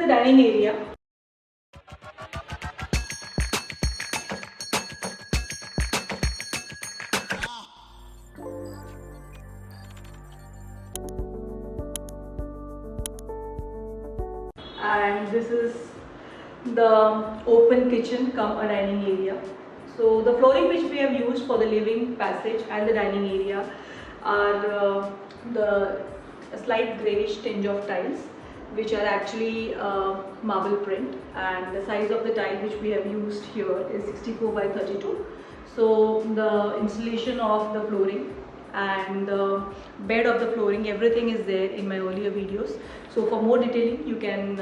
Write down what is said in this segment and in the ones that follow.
the dining area. And this is the open kitchen come a dining area. So the flooring which we have used for the living passage and the dining area are the slight greyish tinge of tiles, which are actually marble print, and the size of the tile which we have used here is 64 by 32. So the installation of the flooring and the bed of the flooring, everything is there in my earlier videos. So for more detailing, you can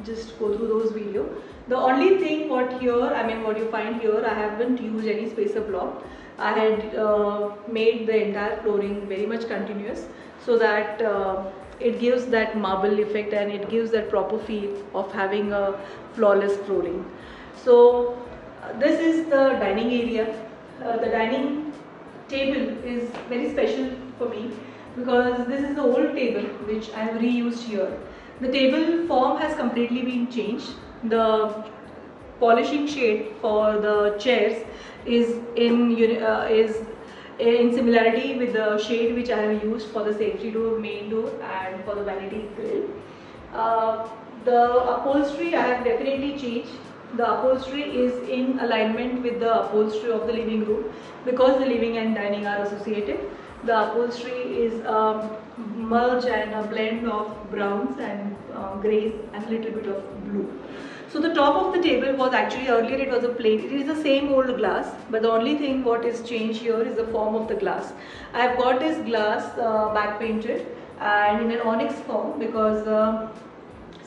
just go through those videos. The only thing what you find here, I haven't used any spacer block. I had made the entire flooring very much continuous, so that it gives that marble effect and it gives that proper feel of having a flawless flooring. So this is the dining area. The dining table is very special for me because this is the old table which I have reused here. The table form has completely been changed. The polishing shade for the chairs is in similarity with the shade which I have used for the safety door, main door, and for the vanity grill. The upholstery I have definitely changed. The upholstery is in alignment with the upholstery of the living room because the living and dining are associated. The upholstery is a merge and a blend of browns and greys and a little bit of blue. So the top of the table was actually, earlier it was a plain, it is the same old glass, but the only thing what is changed here is the form of the glass. I have got this glass back painted and in an onyx form because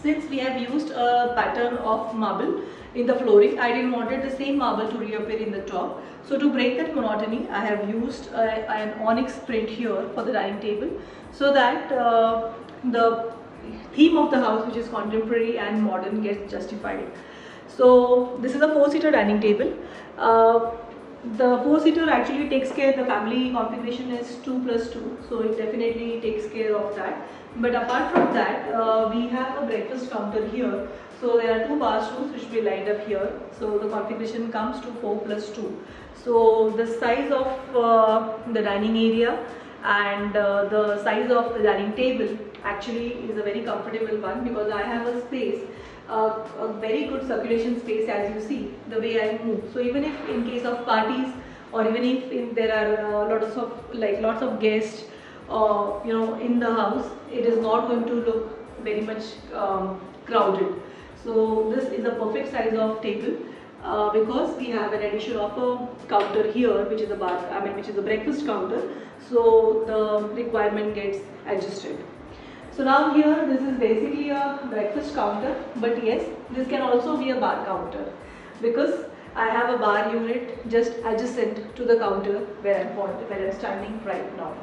since we have used a pattern of marble in the flooring, I didn't wanted the same marble to reappear in the top. So to break that monotony, I have used an onyx print here for the dining table, so that the theme of the house, which is contemporary and modern, gets justified. So this is a 4-seater dining table. The 4-seater actually takes care, the family configuration is 2+2, so it definitely takes care of that. But apart from that, we have a breakfast counter here. So there are 2 bar stools which will be lined up here. So the configuration comes to 4+2. So the size of the dining area and the size of the dining table actually is a very comfortable one, because I have a space, a very good circulation space, as you see the way I move. So even if in case of parties, or even if there are lots of guests in the house, it is not going to look very much crowded. So this is a perfect size of table because we have an addition of a counter here, which is a breakfast counter. So the requirement gets adjusted. So now here, this is basically a breakfast counter, but yes, this can also be a bar counter because I have a bar unit just adjacent to the counter where I'm standing right now.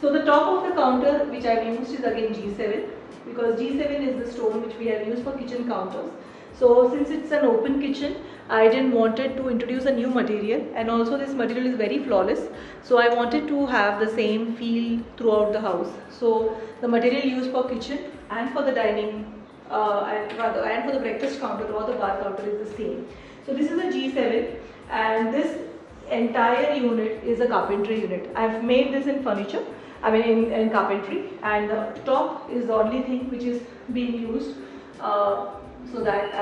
So the top of the counter which I have used is again G7, because G7 is the stone which we have used for kitchen counters. So since it's an open kitchen, I didn't wanted to introduce a new material, and also this material is very flawless. So I wanted to have the same feel throughout the house. So the material used for kitchen and for the dining and for the breakfast counter or the bar counter is the same. So this is a G7, and this entire unit is a carpentry unit. I've made this in furniture, in carpentry, and the top is the only thing which is being used, so that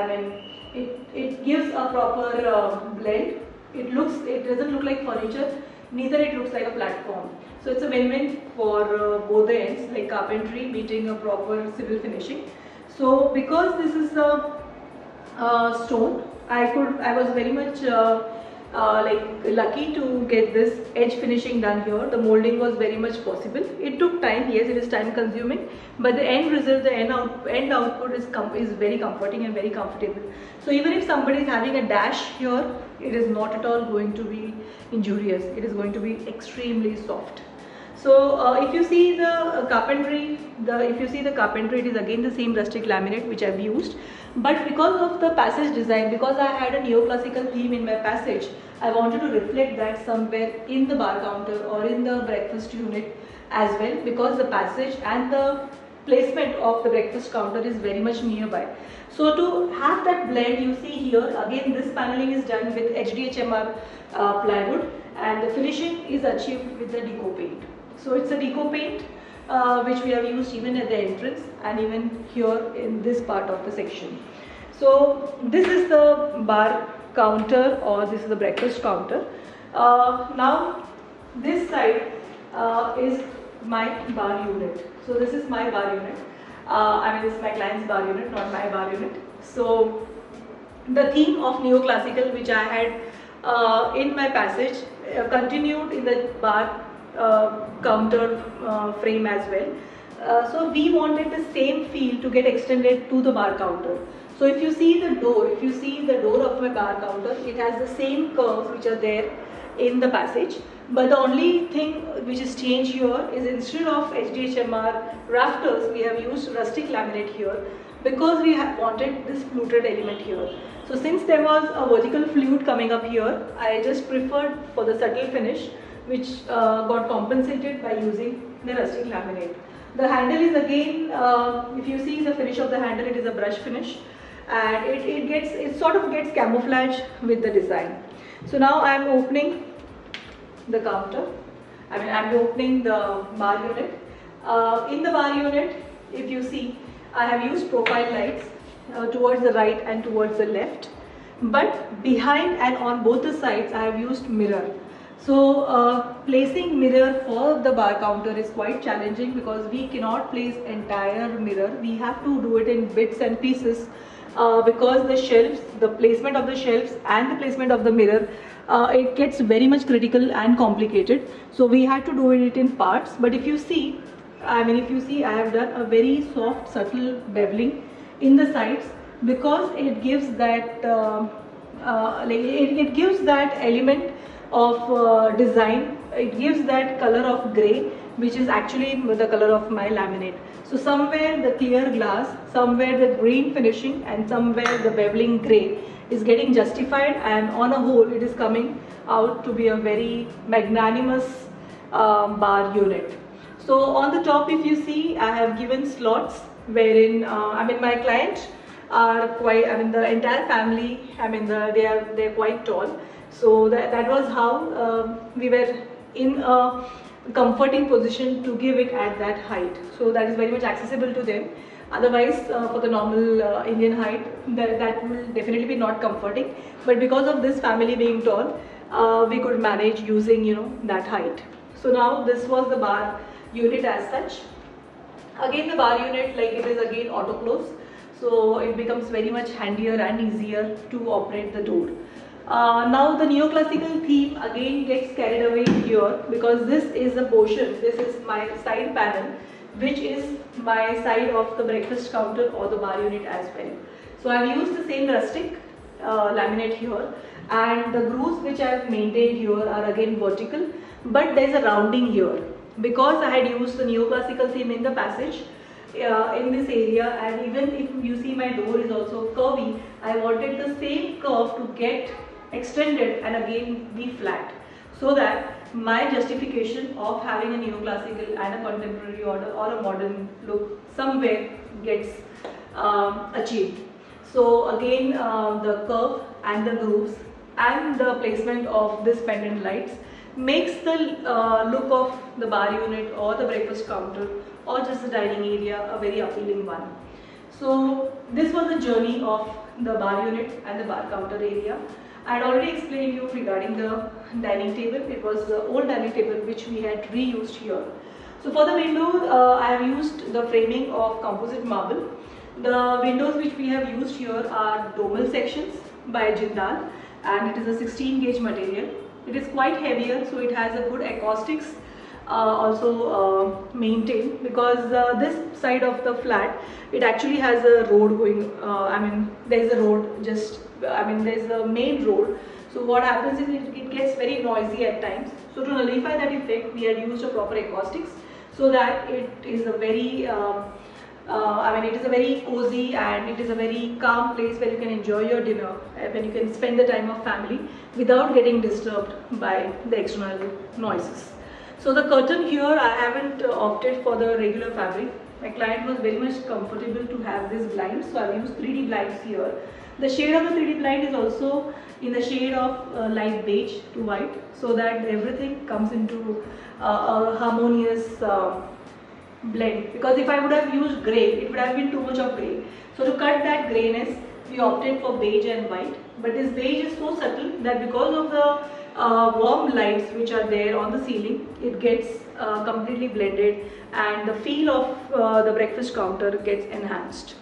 it gives a proper blend. It doesn't look like furniture, neither it looks like a platform. So it's a win-win for both the ends, like carpentry meeting a proper civil finishing. So because this is a stone, I was very much lucky to get this edge finishing done here. The molding was very much possible. It took time, yes, it is time consuming, but the end result, the end output is very comforting and very comfortable. So even if somebody is having a dash here, it is not at all going to be injurious. It is going to be extremely soft. So if you see the carpentry, it is again the same rustic laminate which I've used. But because of the passage design, because I had a neoclassical theme in my passage, I wanted to reflect that somewhere in the bar counter or in the breakfast unit as well, because the passage and the placement of the breakfast counter is very much nearby. So to have that blend, you see here again this paneling is done with HDHMR plywood, and the finishing is achieved with the deco paint. So it's a deco paint which we have used even at the entrance and even here in this part of the section. So this is the bar counter, or this is the breakfast counter. Now this side is my bar unit. So this is my bar unit. This is my client's bar unit, not my bar unit. So the theme of neoclassical, which I had in my passage, continued in the bar counter frame as well. So we wanted the same feel to get extended to the bar counter. So if you see the door, of my bar counter, it has the same curves which are there in the passage. But the only thing which is changed here is, instead of HDHMR rafters, we have used rustic laminate here, because we wanted this fluted element here. So since there was a vertical flute coming up here, I just preferred for the subtle finish, which got compensated by using the rustic laminate. The handle is again, if you see the finish of the handle, it is a brush finish, and it sort of gets camouflage with the design. So now I am opening the counter. I'm opening the bar unit. In the bar unit, if you see, I have used profile lights towards the right and towards the left, but behind and on both the sides I have used mirror. So placing mirror for the bar counter is quite challenging, because we cannot place entire mirror. We have to do it in bits and pieces, because the shelves, the placement of the shelves and the placement of the mirror, it gets very much critical and complicated. So we had to do it in parts. But if you see, I have done a very soft, subtle beveling in the sides, because it gives that it gives that element of design. It gives that color of grey, which is actually the color of my laminate. So somewhere the clear glass, somewhere the green finishing, and somewhere the beveling grey is getting justified, and on a whole it is coming out to be a very magnanimous bar unit. So on the top, if you see, I have given slots wherein my client are quite, the entire family, they're quite tall. So that was how we were in a comforting position to give it at that height. So that is very much accessible to them. Otherwise, for the normal Indian height, that will definitely be not comforting. But because of this family being tall, we could manage using that height. So now this was the bar unit as such. Again, the bar unit, like, it is again auto close, so it becomes very much handier and easier to operate the door. Now the neoclassical theme again gets carried away here, because this is a portion, this is my side panel, which is my side of the breakfast counter or the bar unit as well. So I have used the same rustic laminate here, and the grooves which I have maintained here are again vertical, but there is a rounding here, because I had used the neoclassical theme in the passage in this area, and even if you see my door is also curvy, I wanted the same curve to get extended and again be flat, so that my justification of having a neoclassical and a contemporary order or a modern look somewhere gets achieved. So again, the curve and the grooves and the placement of this pendant lights makes the look of the bar unit or the breakfast counter or just the dining area a very appealing one. So this was the journey of the bar unit and the bar counter area. I had already explained you regarding the dining table. It was the old dining table which we had reused here. So for the windows, I have used the framing of composite marble. The windows which we have used here are domal sections by Jindal, and it is a 16 gauge material. It is quite heavier, so it has a good acoustics also maintained, because this side of the flat, it actually has a road going, there is a road just, there is a main road. So what happens is it gets very noisy at times. So to nullify that effect, we had used a proper acoustics, so that it is a very it is a very cozy and it is a very calm place where you can enjoy your dinner, when you can spend the time of family without getting disturbed by the external noises. So the curtain here, I haven't opted for the regular fabric. My client was very much comfortable to have this blind, so I've used 3D blinds here. The shade of the 3D blind is also in the shade of light beige to white, so that everything comes into a harmonious blend. Because if I would have used grey, it would have been too much of grey. So to cut that greyness, we opted for beige and white. But this beige is so subtle that because of the warm lights which are there on the ceiling, it gets completely blended, and the feel of the breakfast counter gets enhanced.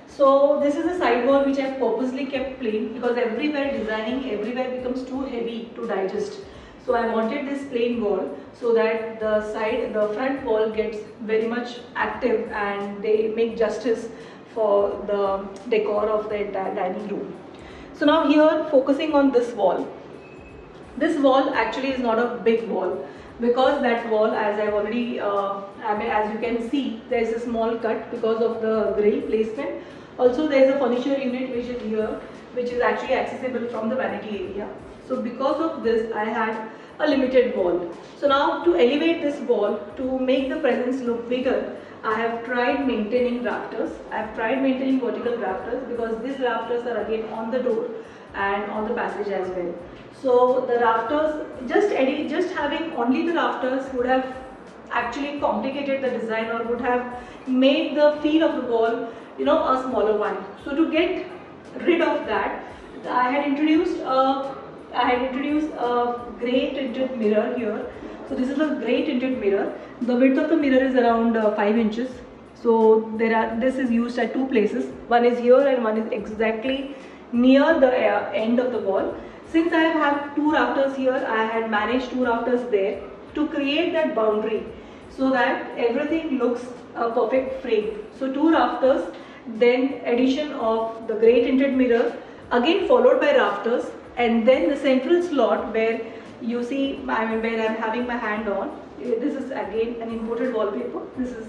So this is a side wall which I have purposely kept plain, because designing everywhere becomes too heavy to digest. So I wanted this plain wall so that the front wall gets very much active and they make justice for the decor of the entire dining room. So now here, focusing on this wall. This wall actually is not a big wall, because that wall, as I've already, as you can see, there is a small cut because of the grill placement. Also there is a furniture unit which is here, which is actually accessible from the vanity area. So because of this, I had a limited wall. So now to elevate this wall, to make the presence look bigger, I have tried maintaining rafters. I have tried maintaining vertical rafters, because these rafters are again on the door and on the passage as well. So the rafters, just having only the rafters would have actually complicated the design, or would have made the feel of the wall, a smaller one. So to get rid of that, I had introduced a grey tinted mirror here. So this is a grey tinted mirror. The width of the mirror is around 5 inches. So this is used at two places. One is here and one is exactly near the end of the wall. Since I have two rafters here, I had managed two rafters there to create that boundary, so that everything looks a perfect frame. So two rafters, then addition of the grey tinted mirror, again followed by rafters, and then the central slot where you see, where I'm having my hand on. This is again an imported wallpaper. This is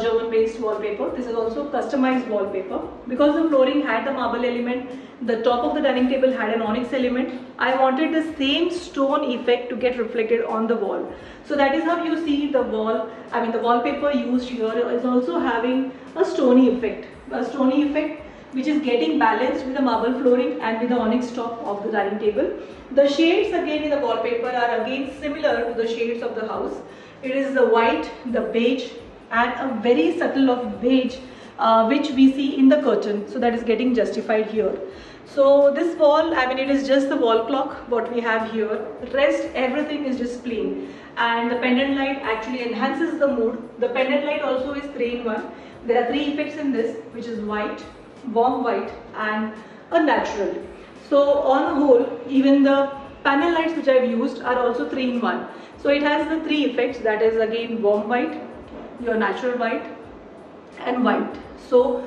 German based wallpaper. This is also customized wallpaper. Because the flooring had the marble element, the top of the dining table had an onyx element, I wanted the same stone effect to get reflected on the wall. So that is how you see the wall, the wallpaper used here is also having a stony effect. A stony effect which is getting balanced with the marble flooring and with the onyx top of the dining table. The shades again in the wallpaper are again similar to the shades of the house. It is the white, the beige, and a very subtle of beige which we see in the curtain. So that is getting justified here. So this wall, it is just the wall clock what we have here. The rest, everything is just plain. And the pendant light actually enhances the mood. The pendant light also is 3-in-1. There are 3 effects in this, which is white, warm white, and a natural. So on the whole, even the panel lights which I have used are also 3-in-1. So it has the 3 effects, that is again warm white, your natural white, and white. So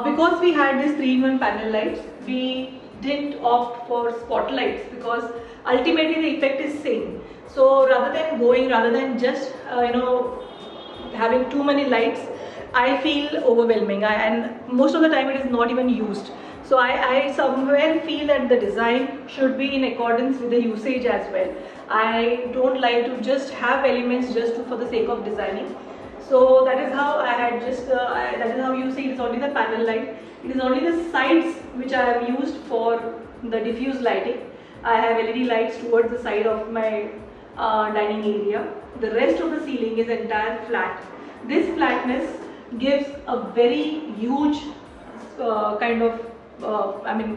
because we had these 3-in-1 panel lights, we didn't opt for spotlights, because ultimately the effect is same. So rather than just having too many lights, I feel overwhelming, and most of the time it is not even used. So I somewhere feel that the design should be in accordance with the usage as well. I don't like to just have elements just for the sake of designing. So that is how I had that is how you see it is only the panel light. It is only the sides which I have used for the diffuse lighting. I have LED lights towards the side of my dining area. The rest of the ceiling is entire flat. This flatness gives a very huge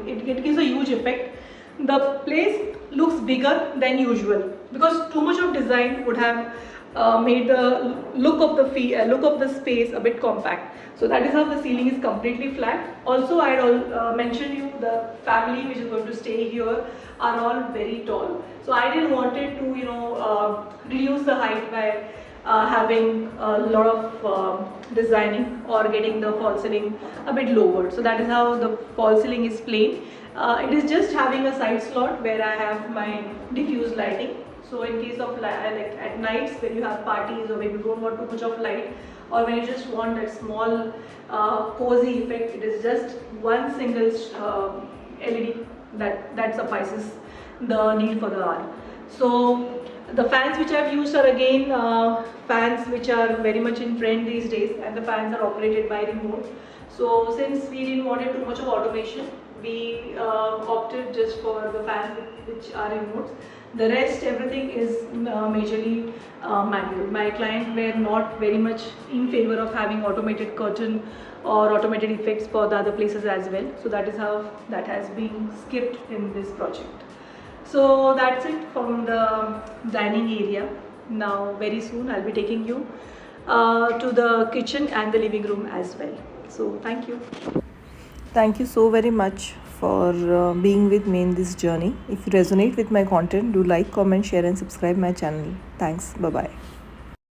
it gives a huge effect. The place looks bigger than usual, because too much of design would have made the look of the space a bit compact. So that is how the ceiling is completely flat. Also, I had mentioned you the family which is going to stay here are all very tall. So I didn't wanted to reduce the height by having a lot of designing or getting the false ceiling a bit lower. So that is how the false ceiling is plain. It is just having a side slot where I have my diffuse lighting. So in case of like at nights when you have parties, or when you don't want too much of light, or when you just want that small cozy effect, it is just one single LED that suffices the need for the hour. So The fans which I've used are again fans which are very much in trend these days, and the fans are operated by remote. So since we didn't want too much of automation, we opted just for the fans which are remote. The rest, everything is majorly manual. My client were not very much in favor of having automated curtain or automated effects for the other places as well. So that is how that has been skipped in this project. So that's it from the dining area. Now very soon I'll be taking you to the kitchen and the living room as well. So thank you. Thank you so very much for being with me in this journey. If you resonate with my content, do like, comment, share and subscribe my channel. Thanks. Bye bye.